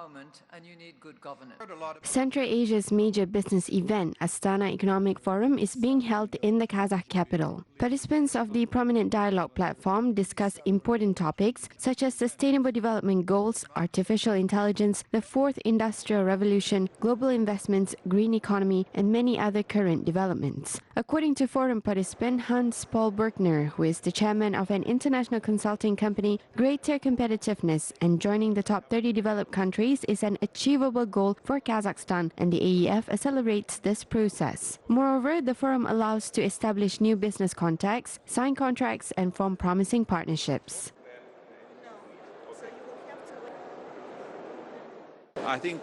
empowerment and you need good governance. Central Asia's major business event, Astana Economic Forum, is being held in the Kazakh capital. Participants of the Prominent Dialogue platform discuss important topics such as sustainable development goals, artificial intelligence, the fourth industrial revolution, global investments, green economy, and many other current developments. According to forum participant Hans Paul Berkner, who is the chairman of an international consulting company, greater competitiveness and joining the top 30 developed countries is an achievable goal for Kazakhstan, and the AEF accelerates this process. Moreover, the forum allows to establish new business contacts, sign contracts, and form promising partnerships. I think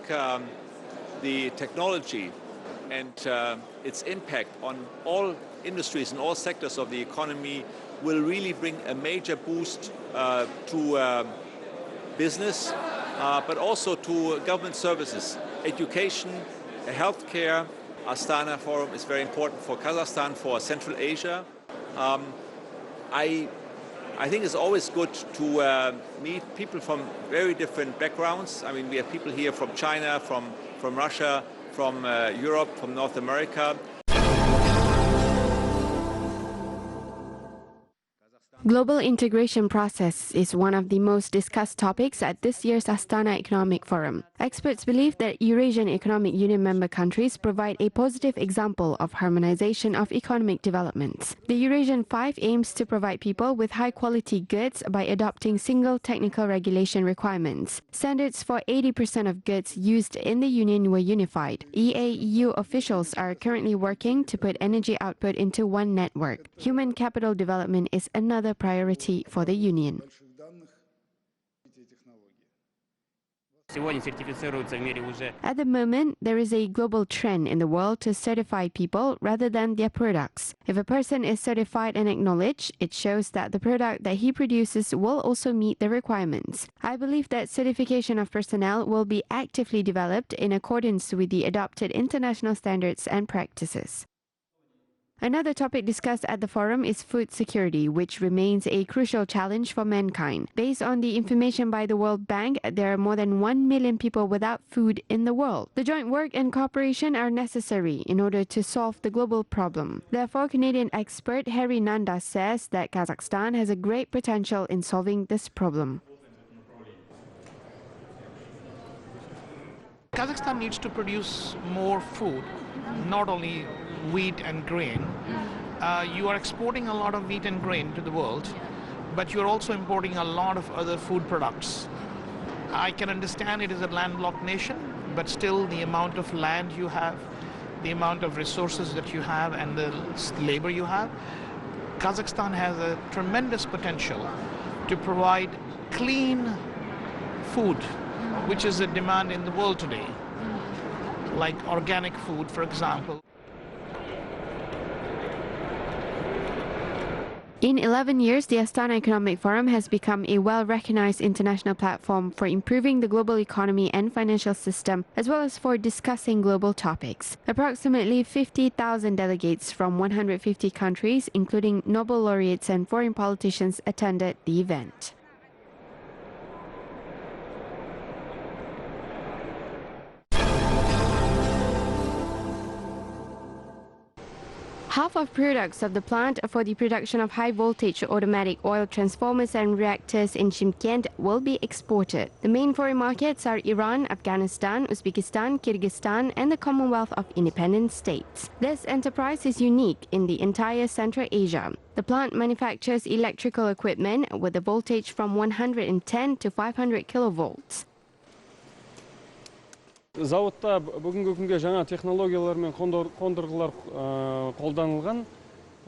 the technology and its impact on all industries and all sectors of the economy will really bring a major boost to business, but also to government services, education, healthcare. Astana Forum is very important for Kazakhstan, for Central Asia. I think it's always good to meet people from very different backgrounds. I mean, we have people here from China, from Russia, from Europe, from North America. Global integration process is one of the most discussed topics at this year's Astana Economic Forum. Experts believe that Eurasian Economic Union member countries provide a positive example of harmonization of economic developments. The Eurasian Five aims to provide people with high-quality goods by adopting single technical regulation requirements. Standards for 80% of goods used in the Union were unified. EAEU officials are currently working to put energy output into one network. Human capital development is another priority for the Union. At the moment, there is a global trend in the world to certify people rather than their products. If a person is certified and acknowledged, it shows that the product that he produces will also meet the requirements. I believe that certification of personnel will be actively developed in accordance with the adopted international standards and practices. Another topic discussed at the forum is food security, which remains a crucial challenge for mankind. Based on the information by the World Bank, there are more than 1 million people without food in the world. The joint work and cooperation are necessary in order to solve the global problem. Therefore, Canadian expert Harry Nanda says that Kazakhstan has a great potential in solving this problem. Kazakhstan needs to produce more food, not only wheat and grain. You are exporting a lot of wheat and grain to the world, but you're also importing a lot of other food products. I can understand it is a landlocked nation, but still the amount of land you have, the amount of resources that you have, and the labor you have, Kazakhstan has a tremendous potential to provide clean food, which is a demand in the world today, like organic food, for example. In 11 years, the Astana Economic Forum has become a well-recognized international platform for improving the global economy and financial system, as well as for discussing global topics. Approximately 50,000 delegates from 150 countries, including Nobel laureates and foreign politicians, attended the event. Half of products of the plant for the production of high-voltage automatic oil transformers and reactors in Shymkent will be exported. The main foreign markets are Iran, Afghanistan, Uzbekistan, Kyrgyzstan, and the Commonwealth of Independent States. This enterprise is unique in the entire Central Asia. The plant manufactures electrical equipment with a voltage from 110 to 500 kilovolts. Зауытта бүгінгі күнге жаңа технологиялар мен қондырғылар қолданылған.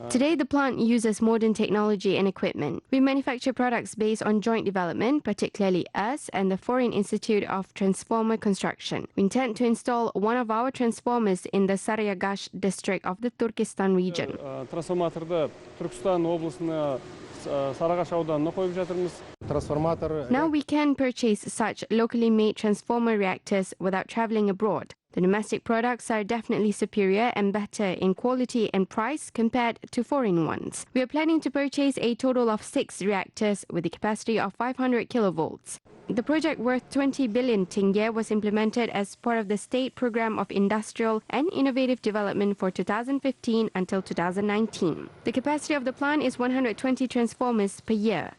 Today, the plant uses modern technology and equipment. We manufacture products based on joint development, particularly us and the Foreign Institute of Transformer Construction. We intend to install one of our transformers in the Sarayagash district of the Turkestan region. Трансформаторды Түркістан облысына Сарыағаш ауданына қойып жатырмыз. Now we can purchase such locally made transformer reactors without traveling abroad. The domestic products are definitely superior and better in quality and price compared to foreign ones. We are planning to purchase a total of 6 reactors with a capacity of 500 kilovolts. The project worth 20 billion tenge was implemented as part of the State Program of Industrial and Innovative Development for 2015 until 2019. The capacity of the plant is 120 transformers per year.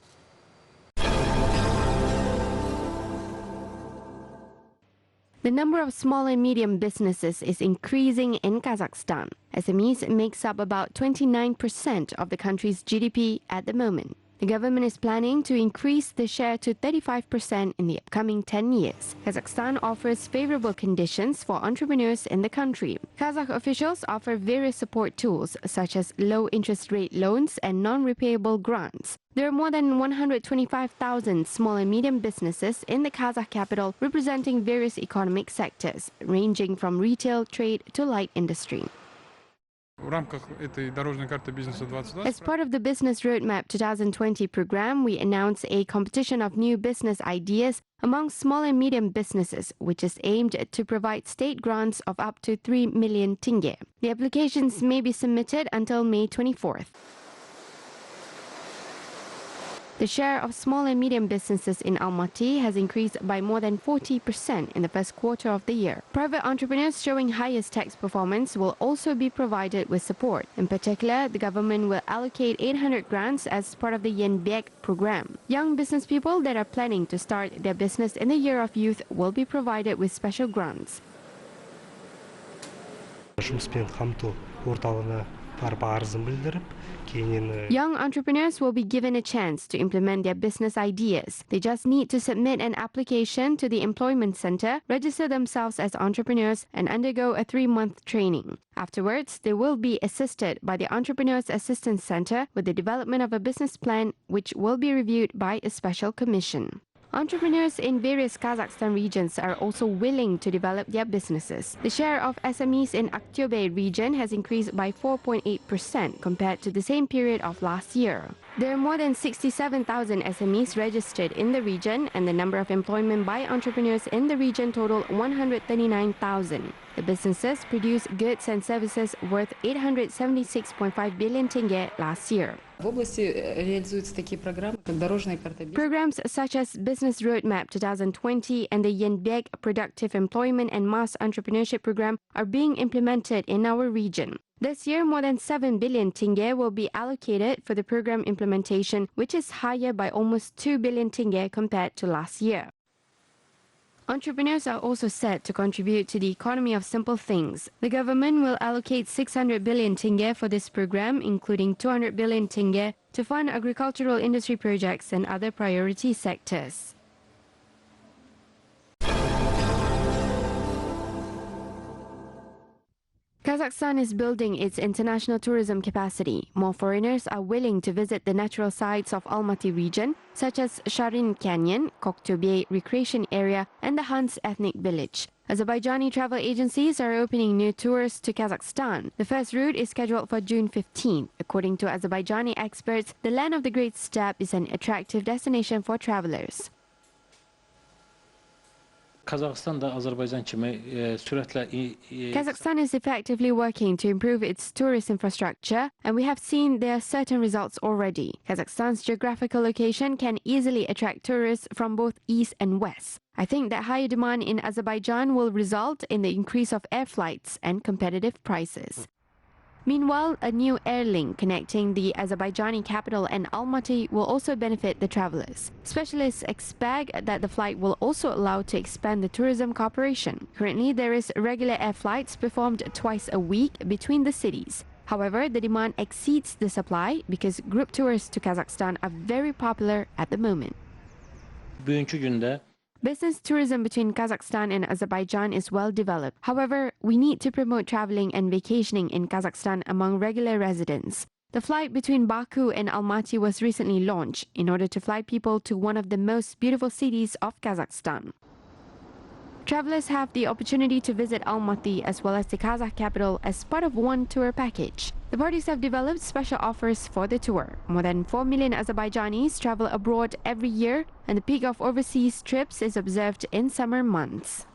The number of small and medium businesses is increasing in Kazakhstan. SMEs makes up about 29% of the country's GDP at the moment. The government is planning to increase the share to 35% in the upcoming 10 years. Kazakhstan offers favorable conditions for entrepreneurs in the country. Kazakh officials offer various support tools such as low interest rate loans and non-repayable grants. There are more than 125,000 small and medium businesses in the Kazakh capital representing various economic sectors, ranging from retail, trade to light industry. As part of the Business Roadmap 2020 program, we announced a competition of new business ideas among small and medium businesses, which is aimed to provide state grants of up to 3 million tenge. The applications may be submitted until May 24th. The share of small and medium businesses in Almaty has increased by more than 40% in the first quarter of the year. Private entrepreneurs showing highest tax performance will also be provided with support. In particular, the government will allocate 800 grants as part of the Jibek program. Young business people that are planning to start their business in the year of youth will be provided with special grants. Young entrepreneurs will be given a chance to implement their business ideas. They just need to submit an application to the employment center, register themselves as entrepreneurs, and undergo a 3-month training. Afterwards, they will be assisted by the Entrepreneurs Assistance Center with the development of a business plan, which will be reviewed by a special commission. Entrepreneurs in various Kazakhstan regions are also willing to develop their businesses. The share of SMEs in Aktobe region has increased by 4.8% compared to the same period of last year. There are more than 67,000 SMEs registered in the region, and the number of employment by entrepreneurs in the region total 139,000. The businesses produce goods and services worth 876.5 billion tenge last year. Programs such as Business Roadmap 2020 and the Jibek Productive Employment and Mass Entrepreneurship Program are being implemented in our region. This year, more than 7 billion tenge will be allocated for the program implementation, which is higher by almost 2 billion tenge compared to last year. Entrepreneurs are also set to contribute to the economy of simple things. The government will allocate 600 billion tenge for this program, including 200 billion tenge to fund agricultural industry projects and other priority sectors. Kazakhstan is building its international tourism capacity. More foreigners are willing to visit the natural sites of Almaty region, such as Sharin Canyon, Koktobye Recreation Area, and the Hans Ethnic Village. Azerbaijani travel agencies are opening new tours to Kazakhstan. The first route is scheduled for June 15. According to Azerbaijani experts, the land of the Great Steppe is an attractive destination for travelers. Kazakhstan is effectively working to improve its tourist infrastructure, and we have seen there are certain results already. Kazakhstan's geographical location can easily attract tourists from both east and west. I think that higher demand in Azerbaijan will result in the increase of air flights and competitive prices. Meanwhile, a new air link connecting the Azerbaijani capital and Almaty will also benefit the travelers. Specialists expect that the flight will also allow to expand the tourism cooperation. Currently, there is regular air flights performed twice a week between the cities. However, the demand exceeds the supply because group tours to Kazakhstan are very popular at the moment. Business tourism between Kazakhstan and Azerbaijan is well developed. However, we need to promote traveling and vacationing in Kazakhstan among regular residents. The flight between Baku and Almaty was recently launched in order to fly people to one of the most beautiful cities of Kazakhstan. Travelers have the opportunity to visit Almaty as well as the Kazakh capital as part of one tour package. The parties have developed special offers for the tour. More than 4 million Azerbaijanis travel abroad every year, and the peak of overseas trips is observed in summer months.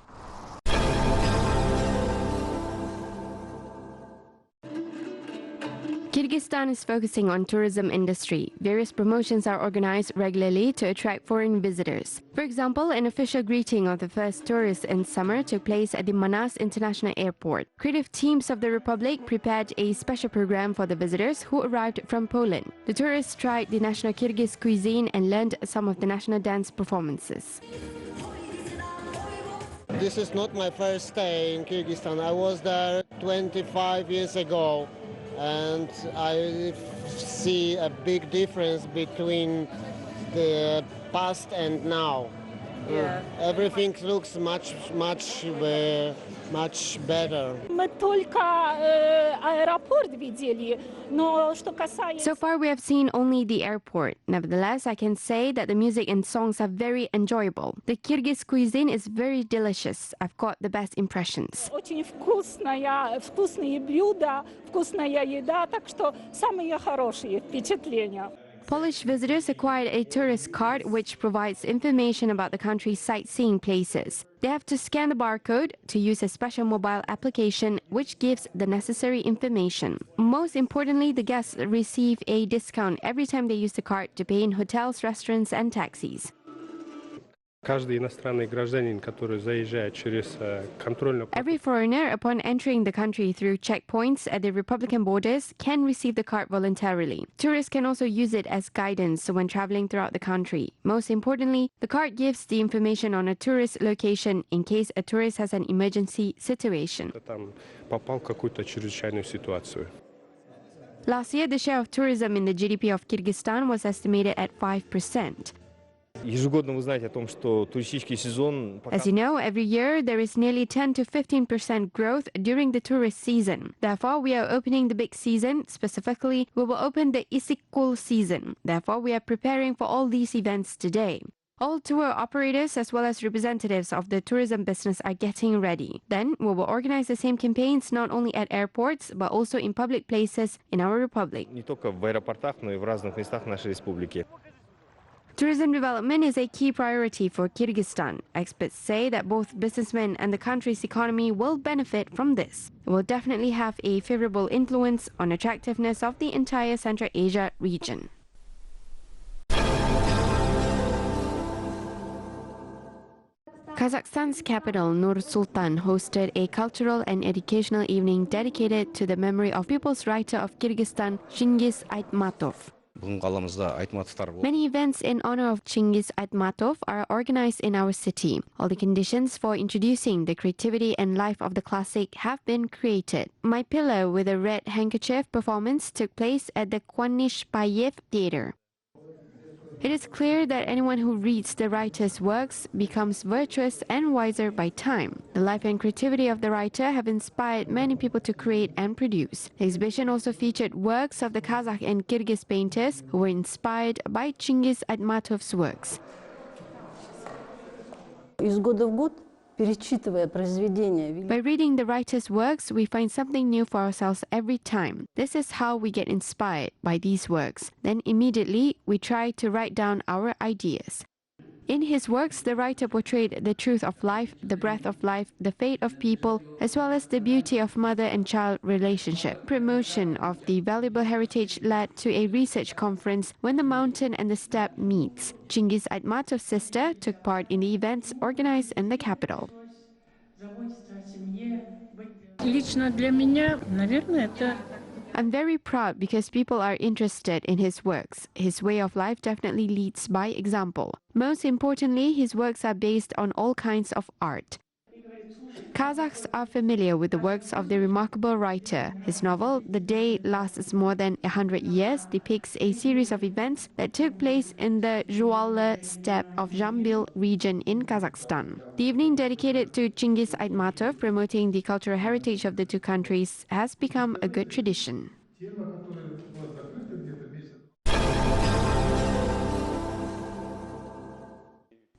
Kyrgyzstan is focusing on tourism industry. Various promotions are organized regularly to attract foreign visitors. For example, an official greeting of the first tourists in summer took place at the Manas International Airport. Creative teams of the Republic prepared a special program for the visitors who arrived from Poland. The tourists tried the national Kyrgyz cuisine and learned some of the national dance performances. This is not my first stay in Kyrgyzstan. I was there 25 years ago. And I see a big difference between the past and now. Yeah. Everything looks much better. So far, we have seen only the airport. Nevertheless, I can say that the music and songs are very enjoyable. The Kyrgyz cuisine is very delicious. I've got the best impressions. Очень вкусные блюда, вкусная еда, так что самые хорошие впечатления. Polish visitors acquired a tourist card which provides information about the country's sightseeing places. They have to scan the barcode to use a special mobile application which gives the necessary information. Most importantly, the guests receive a discount every time they use the card to pay in hotels, restaurants and taxis. Каждый иностранный гражданин, который заезжает через контрольную... Every foreigner, upon entering the country through checkpoints at the Republican borders, can receive the card voluntarily. Tourists can also use it as guidance when traveling throughout the country. Most importantly, the card gives the information on a tourist location in case a tourist has an emergency situation. Там попал в какую-то чрезвычайную ситуацию. Last year, the share of tourism in the GDP of Kyrgyzstan was estimated at 5%. Ежегодно вы знаете о том, что туристический сезон... As you know, every year there is nearly 10 to 15% growth during the tourist season. Therefore, we are opening the big season. Specifically, we will open the Isikul season. Therefore, we are preparing for all these events today. All tour operators as well as representatives of the tourism business are getting ready. Then, we will organize the same campaigns not only at airports, but also in public places in our republic. Не только в аэропортах, но и в разных местах нашей республики. Tourism development is a key priority for Kyrgyzstan. Experts say that both businessmen and the country's economy will benefit from this. It will definitely have a favorable influence on attractiveness of the entire Central Asia region. Kazakhstan's capital, Nur-Sultan, hosted a cultural and educational evening dedicated to the memory of people's writer of Kyrgyzstan, Chingiz Aytmatov. Many events in honor of Chingiz Aytmatov are organized in our city. All the conditions for introducing the creativity and life of the classic have been created. My Pillow with a Red Handkerchief performance took place at the Kwanishbayev Theater. It is clear that anyone who reads the writer's works becomes virtuous and wiser by time. The life and creativity of the writer have inspired many people to create and produce. The exhibition also featured works of the Kazakh and Kyrgyz painters who were inspired by Chingiz Aytmatov's works. Из года в год, перечитывая произведения... By reading the writer's works, we find something new for ourselves every time. This is how we get inspired by these works. Then immediately, we try to write down our ideas. In his works, the writer portrayed the truth of life, the breath of life, the fate of people, as well as the beauty of mother and child relationship. Promotion of the valuable heritage led to a research conference when the mountain and the steppe meets. Chingiz Aytmatov's sister took part in the events organized in the capital. Лично для меня, наверное, это... I'm very proud because people are interested in his works. His way of life definitely leads by example. Most importantly, his works are based on all kinds of art. Kazakhs are familiar with the works of the remarkable writer. His novel, The Day Lasts More Than 100 Years, depicts a series of events that took place in the Joly steppe of Jambil region in Kazakhstan. The evening dedicated to Chingiz Aytmatov, promoting the cultural heritage of the two countries, has become a good tradition.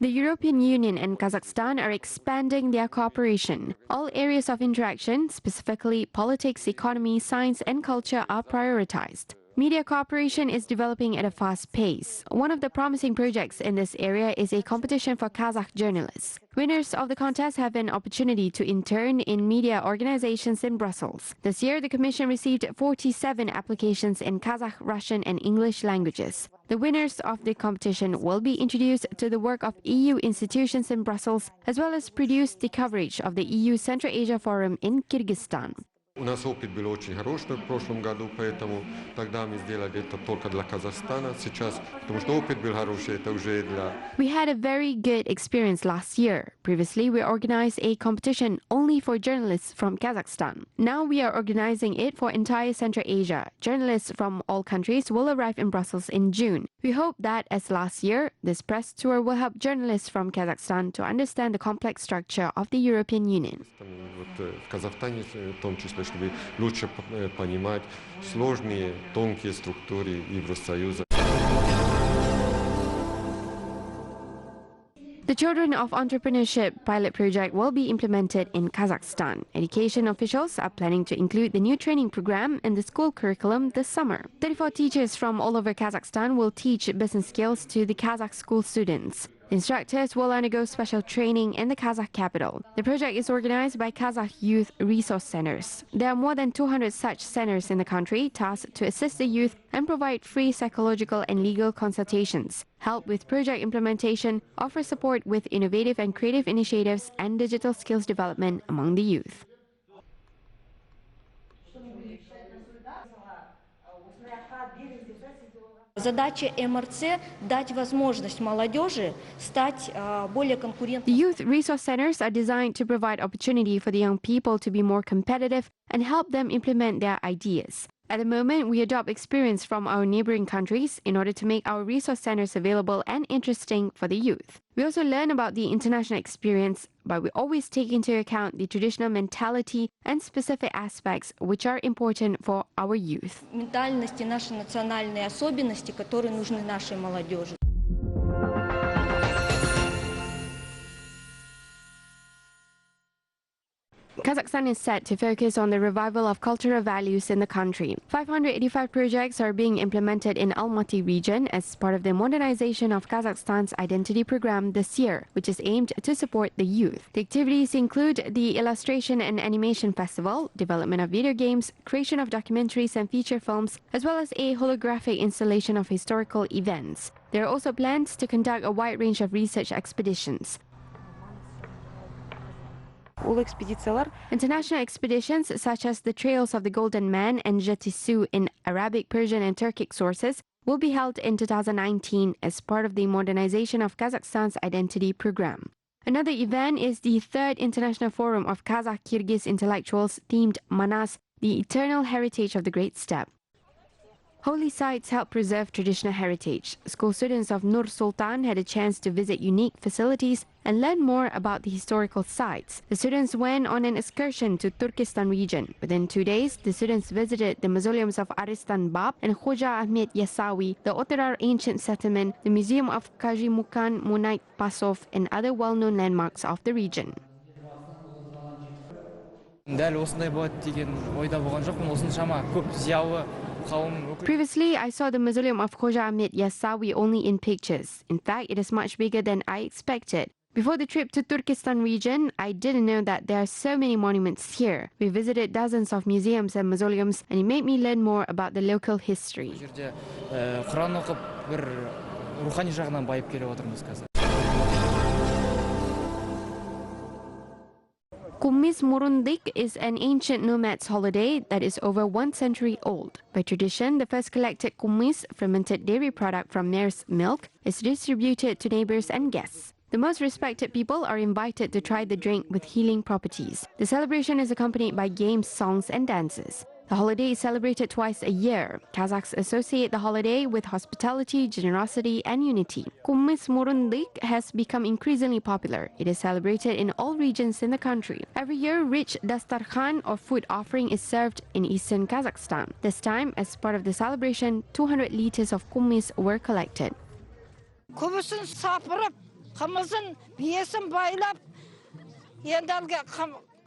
The European Union and Kazakhstan are expanding their cooperation. All areas of interaction, specifically politics, economy, science, and culture, are prioritized. Media cooperation is developing at a fast pace. One of the promising projects in this area is a competition for Kazakh journalists. Winners of the contest have an opportunity to intern in media organizations in Brussels. This year, the Commission received 47 applications in Kazakh, Russian, and English languages. The winners of the competition will be introduced to the work of EU institutions in Brussels, as well as produce the coverage of the EU Central Asia Forum in Kyrgyzstan. У нас опыт был очень хороший в прошлом году, поэтому тогда мы сделали это только для Казахстана. Сейчас, потому что опыт был хороший, это уже для... We had a very good experience last year. Previously, we organized a competition only for journalists from Kazakhstan. Now we are organizing it for entire Central Asia. Journalists from all countries will arrive in Brussels in June. We hope that, as last year, this press tour will help journalists from Kazakhstan to understand the complex structure of the European Union. В Казахстане, в том числе, чтобы лучше понимать сложные, тонкие структуры Евросоюза. The Children of Entrepreneurship pilot project will be implemented in Kazakhstan. Education officials are planning to include the new training program in the school curriculum this summer. 34 teachers from all over Kazakhstan will teach business skills to the Kazakh school students. Instructors will undergo special training in the Kazakh capital. The project is organized by Kazakh Youth Resource Centers. There are more than 200 such centers in the country tasked to assist the youth and provide free psychological and legal consultations, help with project implementation, offer support with innovative and creative initiatives, and digital skills development among the youth. Задача МРЦ – дать возможность молодежи стать более конкурентной. The youth resource centers are designed to provide opportunity for the young people to be more competitive and help them implement their ideas. At the moment, we adopt experience from our neighboring countries in order to make our resource centers available and interesting for the youth. We also learn about the international experience, but we always take into account the traditional mentality and specific aspects which are important for our youth. Ментальности, наши национальные особенности, которые нужны нашей молодежи. Kazakhstan is set to focus on the revival of cultural values in the country. 585 projects are being implemented in Almaty region as part of the modernization of Kazakhstan's identity program this year, which is aimed to support the youth. The activities include the Illustration and Animation Festival, development of video games, creation of documentaries and feature films, as well as a holographic installation of historical events. There are also plans to conduct a wide range of research expeditions. International expeditions such as the Trails of the Golden Man and Jetisu in Arabic, Persian and Turkic sources will be held in 2019 as part of the modernization of Kazakhstan's identity program. Another event is the third International Forum of Kazakh Kyrgyz intellectuals themed Manas, the Eternal Heritage of the Great Steppe. Holy sites help preserve traditional heritage. School students of Nur Sultan had a chance to visit unique facilities and learn more about the historical sites. The students went on an excursion to Turkestan region. Within 2 days, the students visited the mausoleums of Aristan Bab and Khoja Ahmed Yasawi, the Otterar ancient settlement, the Museum of Kymyzmuryndyk Pasov, and other well-known landmarks of the region. Previously, I saw the mausoleum of Khoja Ahmed Yasawi only in pictures. In fact, it is much bigger than I expected. Before the trip to Turkestan region, I didn't know that there are so many monuments here. We visited dozens of museums and mausoleums, and it made me learn more about the local history. Kymyzmuryndyk is an ancient nomad's holiday that is over 1 century old. By tradition, the first collected kymyz, fermented dairy product from mare's milk, is distributed to neighbors and guests. The most respected people are invited to try the drink with healing properties. The celebration is accompanied by games, songs, and dances. The holiday is celebrated twice a year. Kazakhs associate the holiday with hospitality, generosity, and unity. Kymyzmuryndyk has become increasingly popular. It is celebrated in all regions in the country. Every year, rich dastarkhan or food offering is served in eastern Kazakhstan. This time, as part of the celebration, 200 liters of kymyz were collected. Қымызын, биесін байлап, енді әлгі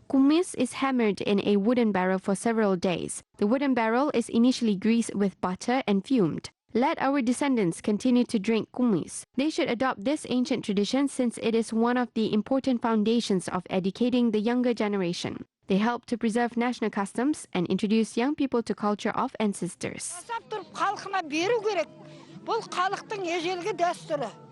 Kumiz is hammered in a wooden barrel for several days. The wooden barrel is initially greased with butter and fumed. Let our descendants continue to drink kumiz. They should adopt this ancient tradition since it is one of the important foundations of educating the younger generation. They help to preserve national customs and introduce young people to culture of ancestors. Халқына беру керек. Бұл халықтың ежелгі дәстүрі.